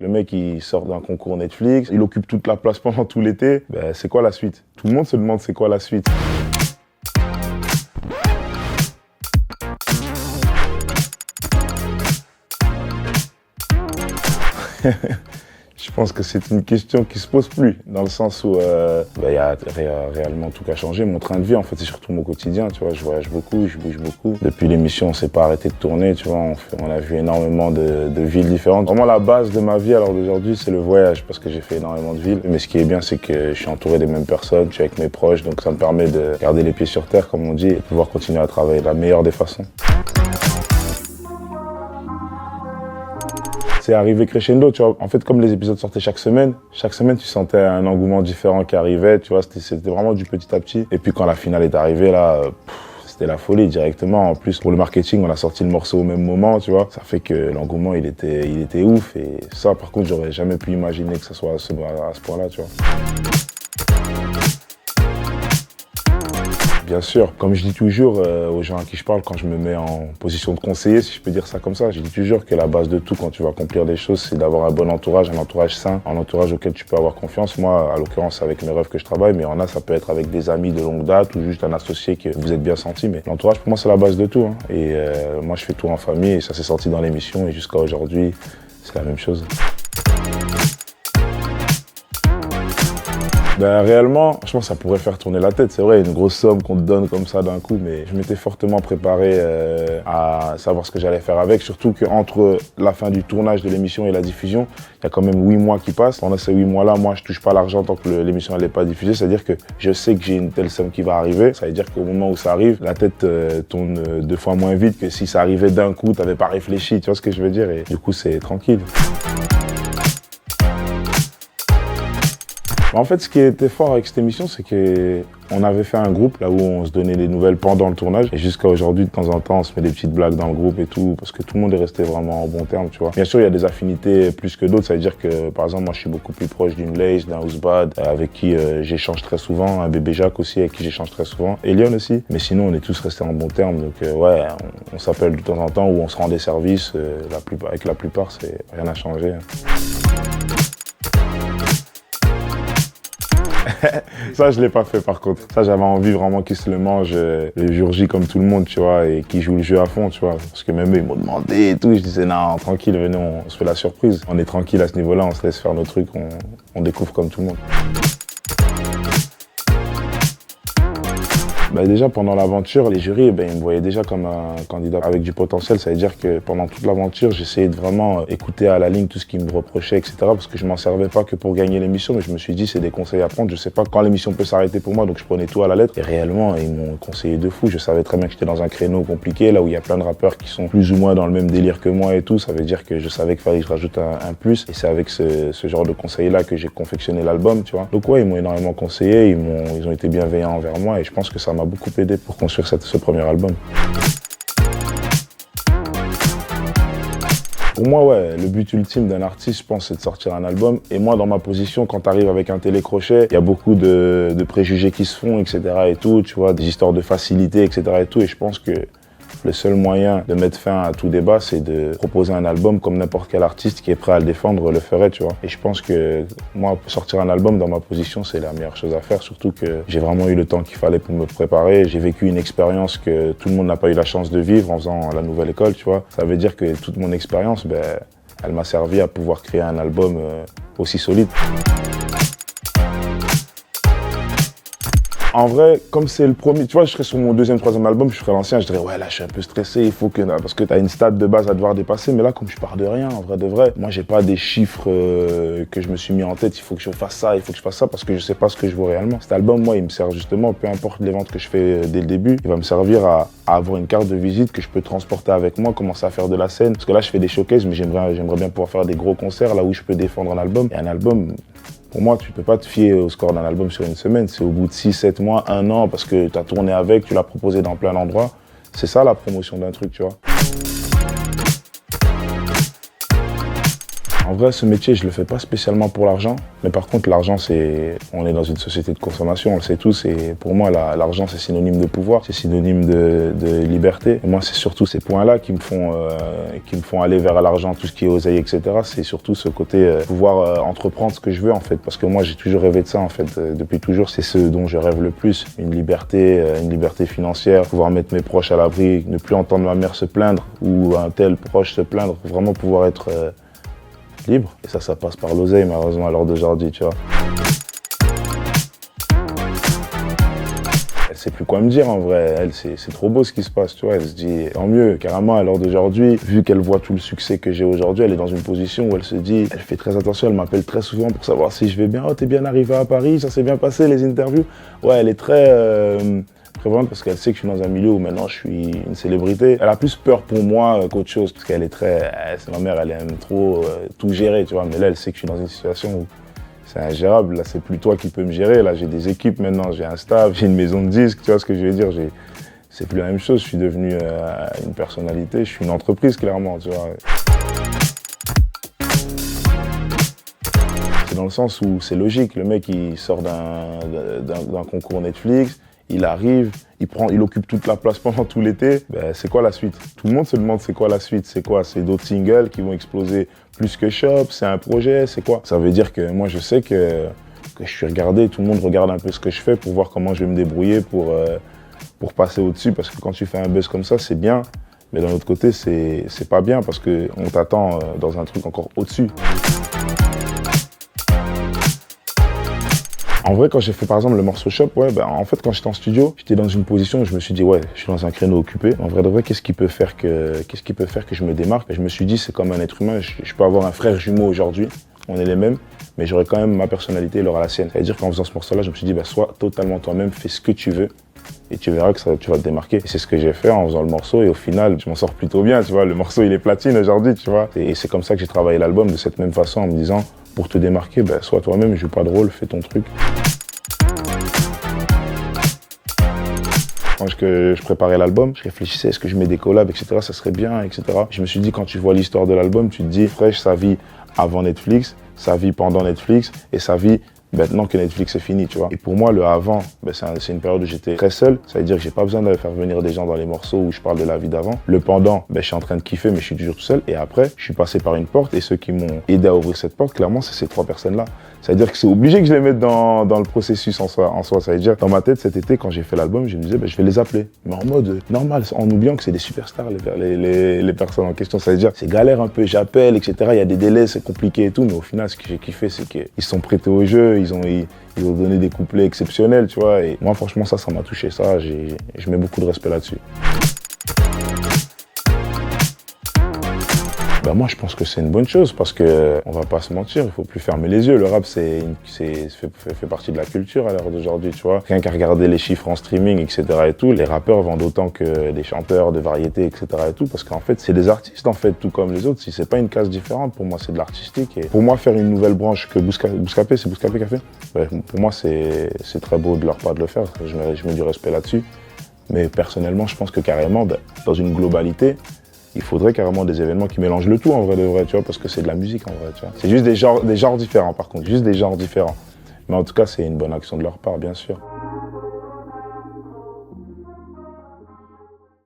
Le mec, il sort d'un concours Netflix, il occupe toute la place pendant tout l'été. Ben, c'est quoi la suite? Tout le monde se demande c'est quoi la suite. Je pense que c'est une question qui se pose plus, dans le sens où y a réellement tout qu'à changer. Mon train de vie, en fait, c'est surtout mon quotidien, tu vois. Je voyage beaucoup, je bouge beaucoup. Depuis l'émission, on s'est pas arrêté de tourner, tu vois. On a vu énormément de villes différentes. Vraiment, la base de ma vie, alors d'aujourd'hui, c'est le voyage, parce que j'ai fait énormément de villes. Mais ce qui est bien, c'est que je suis entouré des mêmes personnes, je suis avec mes proches, donc ça me permet de garder les pieds sur terre, comme on dit, et de pouvoir continuer à travailler de la meilleure des façons. C'est arrivé crescendo, tu vois. En fait, comme les épisodes sortaient chaque semaine, tu sentais un engouement différent qui arrivait, tu vois. C'était vraiment du petit à petit. Et puis quand la finale est arrivée, là, c'était la folie directement. En plus, pour le marketing, on a sorti le morceau au même moment, tu vois. Ça fait que l'engouement, il était ouf. Et ça, par contre, j'aurais jamais pu imaginer que ça soit à ce point-là, tu vois. Bien sûr, comme je dis toujours aux gens à qui je parle quand je me mets en position de conseiller, si je peux dire ça comme ça, je dis toujours que la base de tout quand tu vas accomplir des choses, c'est d'avoir un bon entourage, un entourage sain, un entourage auquel tu peux avoir confiance. Moi, à l'occurrence, c'est avec mes rêves que je travaille, mais ça peut être avec des amis de longue date ou juste un associé que vous êtes bien senti. Mais l'entourage, pour moi, c'est la base de tout. Hein. Et moi, je fais tout en famille et ça s'est sorti dans l'émission et jusqu'à aujourd'hui, c'est la même chose. Ben, réellement, je pense que ça pourrait faire tourner la tête. C'est vrai, une grosse somme qu'on te donne comme ça d'un coup, mais je m'étais fortement préparé à savoir ce que j'allais faire avec. Surtout qu'entre la fin du tournage de l'émission et la diffusion, il y a quand même 8 mois qui passent. Pendant ces 8 mois-là, moi, je touche pas l'argent tant que l'émission n'est pas diffusée. C'est-à-dire que je sais que j'ai une telle somme qui va arriver. Ça veut dire qu'au moment où ça arrive, la tête tourne 2 fois moins vite que si ça arrivait d'un coup, t'avais pas réfléchi. Tu vois ce que je veux dire? Et du coup, c'est tranquille. En fait, ce qui était fort avec cette émission, c'est qu'on avait fait un groupe là où on se donnait des nouvelles pendant le tournage. Et jusqu'à aujourd'hui, de temps en temps, on se met des petites blagues dans le groupe et tout, parce que tout le monde est resté vraiment en bon terme, tu vois. Bien sûr, il y a des affinités plus que d'autres. Ça veut dire que, par exemple, moi, je suis beaucoup plus proche d'une Lace, d'un Ousbad, avec qui j'échange très souvent, un bébé Jacques aussi, avec qui j'échange très souvent, et Lyon aussi. Mais sinon, on est tous restés en bon terme. Donc, ouais, on s'appelle de temps en temps ou on se rend des services. Avec la plupart, c'est rien n'a changé. Ça, je l'ai pas fait par contre. Ça, j'avais envie vraiment qu'ils se le mangent le jour J comme tout le monde, tu vois, et qu'ils jouent le jeu à fond, tu vois. Parce que même eux, ils m'ont demandé et tout. Je disais, non, tranquille, venez, on se fait la surprise. On est tranquille à ce niveau-là, on se laisse faire nos trucs, on découvre comme tout le monde. Ben déjà, pendant l'aventure, les jurys, ils me voyaient déjà comme un candidat avec du potentiel. Ça veut dire que pendant toute l'aventure, j'essayais de vraiment écouter à la ligne tout ce qu'ils me reprochaient, etc. Parce que je m'en servais pas que pour gagner l'émission, mais je me suis dit, c'est des conseils à prendre. Je sais pas quand l'émission peut s'arrêter pour moi, donc je prenais tout à la lettre. Et réellement, ils m'ont conseillé de fou. Je savais très bien que j'étais dans un créneau compliqué, là où il y a plein de rappeurs qui sont plus ou moins dans le même délire que moi et tout. Ça veut dire que je savais qu'il fallait que je rajoute un plus. Et c'est avec ce genre de conseils-là que j'ai confectionné l'album, tu vois. Donc ouais, ils m'ont énormément conseillé, ils ont été bienveillants envers moi et je pense que ça m'a beaucoup aidé pour construire ce premier album. Pour moi, ouais, le but ultime d'un artiste, je pense, c'est de sortir un album. Et moi, dans ma position, quand t'arrives avec un télécrochet, il y a beaucoup de préjugés qui se font, etc. et tout, tu vois, des histoires de facilité, etc. et tout. Et je pense que le seul moyen de mettre fin à tout débat, c'est de proposer un album comme n'importe quel artiste qui est prêt à le défendre le ferait, tu vois. Et je pense que moi, sortir un album dans ma position, c'est la meilleure chose à faire, surtout que j'ai vraiment eu le temps qu'il fallait pour me préparer. J'ai vécu une expérience que tout le monde n'a pas eu la chance de vivre en faisant la nouvelle école, tu vois. Ça veut dire que toute mon expérience, elle m'a servi à pouvoir créer un album aussi solide. En vrai, comme c'est le premier, tu vois, je serais sur mon deuxième, troisième album, je ferais l'ancien, je dirais, ouais, là, je suis un peu stressé, il faut que, parce que t'as une stat de base à devoir dépasser, mais là, comme je pars de rien, en vrai de vrai, moi, j'ai pas des chiffres que je me suis mis en tête, il faut que je fasse ça, il faut que je fasse ça, parce que je sais pas ce que je vaux réellement. Cet album, moi, il me sert justement, peu importe les ventes que je fais dès le début, il va me servir à avoir une carte de visite que je peux transporter avec moi, commencer à faire de la scène, parce que là, je fais des showcases, mais j'aimerais bien pouvoir faire des gros concerts, là où je peux défendre un album, et un album, pour moi, tu peux pas te fier au score d'un album sur une semaine. C'est au bout de 6, 7 mois, 1 an, parce que tu as tourné avec, tu l'as proposé dans plein d'endroits. C'est ça la promotion d'un truc, tu vois. En vrai, ce métier, je le fais pas spécialement pour l'argent. Mais par contre, l'argent, on est dans une société de consommation, on le sait tous. Et pour moi, l'argent, c'est synonyme de pouvoir, c'est synonyme de liberté. Et moi, c'est surtout ces points-là qui me font aller vers l'argent, tout ce qui est oseille, etc. C'est surtout ce côté pouvoir entreprendre ce que je veux, en fait. Parce que moi, j'ai toujours rêvé de ça, en fait. Depuis toujours, c'est ce dont je rêve le plus. Une liberté financière, pouvoir mettre mes proches à l'abri, ne plus entendre ma mère se plaindre ou un tel proche se plaindre. Vraiment pouvoir être libre. Et ça passe par l'oseille, malheureusement, à l'heure d'aujourd'hui, tu vois. Elle sait plus quoi me dire, en vrai. Elle, c'est trop beau ce qui se passe, tu vois. Elle se dit, tant mieux, carrément, à l'heure d'aujourd'hui, vu qu'elle voit tout le succès que j'ai aujourd'hui, elle est dans une position où elle se dit, elle fait très attention, elle m'appelle très souvent pour savoir si je vais bien. Oh, t'es bien arrivé à Paris, ça s'est bien passé, les interviews. Ouais, elle est très prévoyante parce qu'elle sait que je suis dans un milieu où maintenant je suis une célébrité. Elle a plus peur pour moi qu'autre chose parce qu'elle est très... c'est ma mère, elle aime trop tout gérer, tu vois. Mais là, elle sait que je suis dans une situation où c'est ingérable. Là, c'est plus toi qui peux me gérer. Là, j'ai des équipes maintenant, j'ai un staff, j'ai une maison de disques, tu vois ce que je veux dire. C'est plus la même chose. Je suis devenu une personnalité, je suis une entreprise, clairement, tu vois. C'est dans le sens où c'est logique. Le mec, il sort d'un concours Netflix, il arrive, il occupe toute la place pendant tout l'été. Ben, c'est quoi la suite? Tout le monde se demande c'est quoi la suite. C'est quoi? C'est d'autres singles qui vont exploser plus que Shop? C'est un projet? C'est quoi? Ça veut dire que moi, je sais que je suis regardé. Tout le monde regarde un peu ce que je fais pour voir comment je vais me débrouiller pour passer au-dessus. Parce que quand tu fais un buzz comme ça, c'est bien. Mais d'un autre côté, c'est pas bien parce qu'on t'attend dans un truc encore au-dessus. En vrai, quand j'ai fait par exemple le morceau Shop, ouais, ben, en fait, quand j'étais en studio, j'étais dans une position où je me suis dit, ouais, je suis dans un créneau occupé. En vrai de vrai, qu'est-ce qui peut faire que je me démarque? Et je me suis dit, c'est comme un être humain, je peux avoir un frère jumeau aujourd'hui, on est les mêmes, mais j'aurai quand même ma personnalité, il aura la sienne. C'est-à-dire qu'en faisant ce morceau-là, je me suis dit, bah, sois totalement toi-même, fais ce que tu veux. Et tu verras que tu vas te démarquer. Et c'est ce que j'ai fait en faisant le morceau. Et au final, je m'en sors plutôt bien, tu vois. Le morceau, il est platine aujourd'hui, tu vois. Et c'est comme ça que j'ai travaillé l'album, de cette même façon, en me disant, pour te démarquer, ben, sois toi-même, joue pas de rôle, fais ton truc. Quand je préparais l'album, je réfléchissais, est-ce que je mets des collabs, etc., ça serait bien, etc. Je me suis dit, quand tu vois l'histoire de l'album, tu te dis, Fresh, sa vie avant Netflix, sa vie pendant Netflix et sa vie maintenant que Netflix est fini, tu vois. Et pour moi, le avant, ben c'est une période où j'étais très seul. Ça veut dire que j'ai pas besoin de faire venir des gens dans les morceaux où je parle de la vie d'avant. Le pendant, ben je suis en train de kiffer, mais je suis toujours tout seul. Et après, je suis passé par une porte et ceux qui m'ont aidé à ouvrir cette porte, clairement, c'est ces trois personnes-là. Ça veut dire que c'est obligé que je les mette dans le processus en soi. Ça veut dire, dans ma tête, cet été, quand j'ai fait l'album, je me disais, ben, je vais les appeler. Mais en mode normal, en oubliant que c'est des superstars, les personnes en question. Ça veut dire, c'est galère un peu, j'appelle, etc. Il y a des délais, c'est compliqué et tout. Mais au final, ce que j'ai kiffé, c'est qu'ils sont prêtés au jeu, ils ont donné des couplets exceptionnels, tu vois. Et moi, franchement, ça m'a touché. Ça, je mets beaucoup de respect là-dessus. Ben moi, je pense que c'est une bonne chose parce que on va pas se mentir, il faut plus fermer les yeux. Le rap, fait partie de la culture à l'heure d'aujourd'hui, tu vois. Rien qu'à regarder les chiffres en streaming, etc. et tout, les rappeurs vendent autant que des chanteurs de variété, etc. et tout, parce qu'en fait, c'est des artistes, en fait, tout comme les autres. Si c'est pas une case différente, pour moi, c'est de l'artistique. Et pour moi, faire une nouvelle branche que Bouscapé, c'est Bouscapé qui a fait. Ben, pour moi, c'est très beau de leur part de le faire. Je mets du respect là-dessus. Mais personnellement, je pense que carrément, ben, dans une globalité, il faudrait carrément des événements qui mélangent le tout en vrai de vrai, tu vois, parce que c'est de la musique en vrai, tu vois. C'est juste des genres différents par contre, juste des genres différents. Mais en tout cas, c'est une bonne action de leur part, bien sûr.